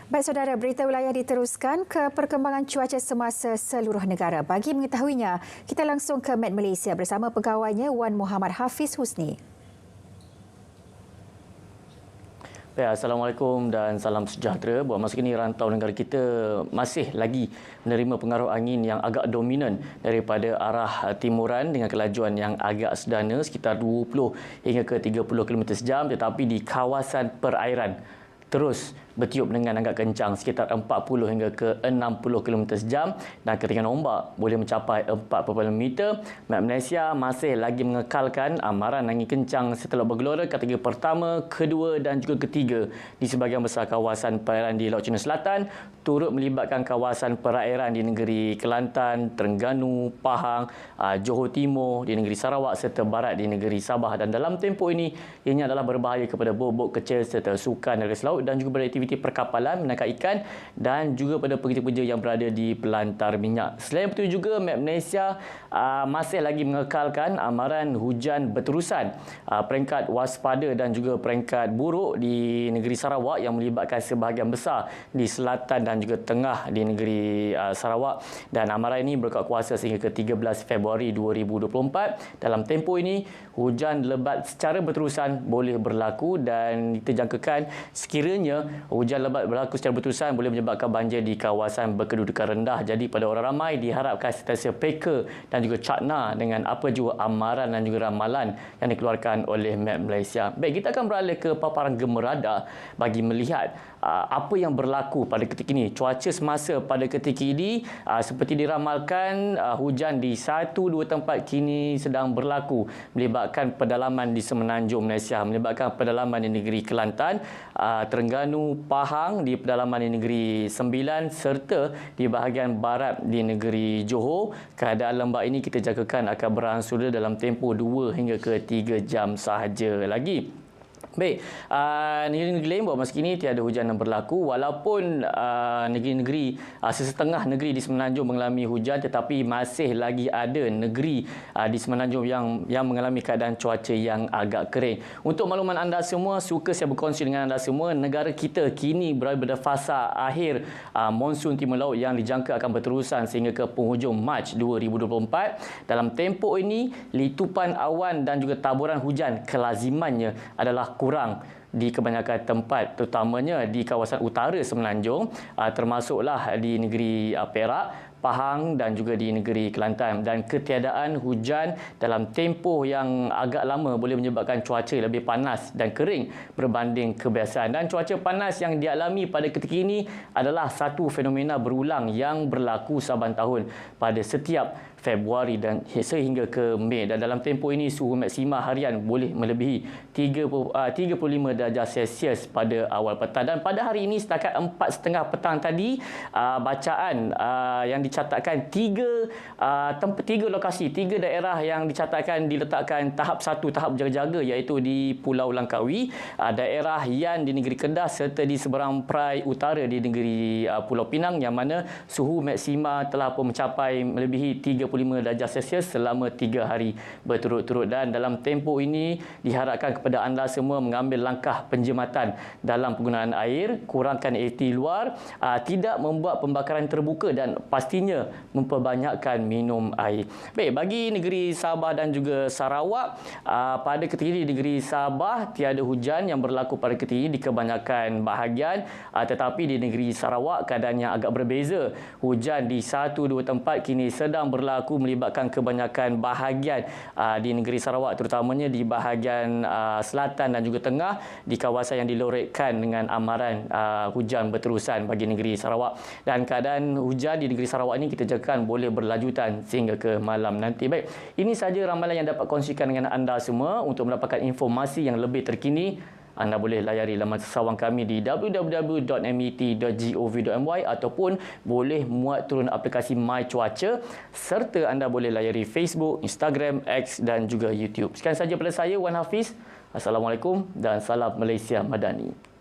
Baik saudara, berita wilayah diteruskan ke perkembangan cuaca semasa seluruh negara. Bagi mengetahuinya, kita langsung ke Met Malaysia bersama pegawainya Wan Muhammad Hafiz Husni. Ya, Assalamualaikum dan salam sejahtera. Buat masa kini rantau negara kita masih lagi menerima pengaruh angin yang agak dominan daripada arah timuran dengan kelajuan yang agak sederhana sekitar 20 hingga ke 30 km sejam, tetapi di kawasan perairan terus bertiup dengan agak kencang sekitar 40 hingga ke 60 km sejam dan ketinggian ombak boleh mencapai 4.5 meter. Met Malaysia masih lagi mengekalkan amaran angin kencang setelah bergelora kategori pertama, kedua dan juga ketiga di sebahagian besar kawasan perairan di Laut Cina Selatan, turut melibatkan kawasan perairan di negeri Kelantan, Terengganu, Pahang, Johor Timur, di negeri Sarawak serta barat di negeri Sabah. Dan dalam tempoh ini, ianya adalah berbahaya kepada bot-bot kecil serta sukan dari laut dan juga beraktiviti perkapalan, menangkap ikan dan juga pada pekerja-pekerja yang berada di pelantar minyak. Selain itu juga, Met Malaysia masih lagi mengekalkan amaran hujan berterusan, peringkat waspada dan juga peringkat buruk di negeri Sarawak yang melibatkan sebahagian besar di selatan dan juga tengah di negeri Sarawak, dan amaran ini berkuat kuasa sehingga ke 13 Februari 2024. Dalam tempoh ini, hujan lebat secara berterusan boleh berlaku dan dijangkakan sekiranya hujan lebat berlaku secara berterusan boleh menyebabkan banjir di kawasan berkedudukan rendah. Jadi pada orang ramai diharapkan sentiasa peka dan juga cakna dengan apa jua amaran dan juga ramalan yang dikeluarkan oleh Met Malaysia. Baik, kita akan beralih ke paparan gemerada bagi melihat apa yang berlaku pada ketika ini. Cuaca semasa pada ketika ini seperti diramalkan, hujan di 1-2 tempat kini sedang berlaku melibatkan pedalaman di semenanjung Malaysia, melibatkan pedalaman di negeri Kelantan, Terengganu, Pahang, di pedalaman di negeri Sembilan serta di bahagian barat di negeri Johor. Keadaan lembap ini kita jangkakan akan berangsur dalam tempoh 2 hingga ke 3 jam sahaja lagi. Baik, negeri-negeri lain buat masa kini tiada hujan yang berlaku, walaupun negeri-negeri sesetengah negeri di semenanjung mengalami hujan, tetapi masih lagi ada negeri di semenanjung yang mengalami keadaan cuaca yang agak kering. Untuk makluman anda semua, suka saya berkongsi dengan anda semua, negara kita kini berada pada fasa akhir monsun timur laut yang dijangka akan berterusan sehingga ke penghujung Mac 2024. Dalam tempoh ini, litupan awan dan juga taburan hujan kelazimannya adalah kurang di kebanyakan tempat, terutamanya di kawasan utara semenanjung, termasuklah di negeri Perak, Pahang dan juga di negeri Kelantan. Dan ketiadaan hujan dalam tempoh yang agak lama boleh menyebabkan cuaca lebih panas dan kering berbanding kebiasaan. Dan cuaca panas yang dialami pada ketika ini adalah satu fenomena berulang yang berlaku saban tahun pada setiap Februari dan sehingga ke Mei. Dan dalam tempoh ini suhu maksima harian boleh melebihi 35 darjah Celsius pada awal petang. Dan pada hari ini setakat 4.30 petang tadi, bacaan yang dicatatkan tiga lokasi, 3 daerah yang dicatatkan diletakkan tahap 1, tahap jaga-jaga, iaitu di Pulau Langkawi, daerah Yan di negeri Kedah serta di seberang perai utara di negeri Pulau Pinang, yang mana suhu maksima telah pun mencapai melebihi 35 darjah Celsius selama 3 hari berturut-turut. Dan dalam tempoh ini diharapkan kepada anda semua mengambil langkah penjimatan dalam penggunaan air, kurangkan aktiviti luar, tidak membuat pembakaran terbuka dan pastinya memperbanyakkan minum air. Baik, bagi negeri Sabah dan juga Sarawak, pada ketika ini di negeri Sabah tiada hujan yang berlaku pada ketika ini di kebanyakan bahagian, tetapi di negeri Sarawak keadaannya agak berbeza. Hujan di 1-2 tempat kini sedang berlaku melibatkan kebanyakan bahagian di negeri Sarawak, terutamanya di bahagian selatan dan juga tengah, di kawasan yang dilorekkan dengan amaran hujan berterusan bagi negeri Sarawak. Dan keadaan hujan di negeri Sarawak ini kita jangkakan boleh berlanjutan sehingga ke malam nanti. Baik, ini sahaja ramalan yang dapat kongsikan dengan anda semua. Untuk mendapatkan informasi yang lebih terkini, anda boleh layari laman sesawang kami di www.met.gov.my ataupun boleh muat turun aplikasi My Cuaca, serta anda boleh layari Facebook, Instagram, X dan juga YouTube. Sekian sahaja pada saya, Wan Hafiz. Assalamualaikum dan salam Malaysia Madani.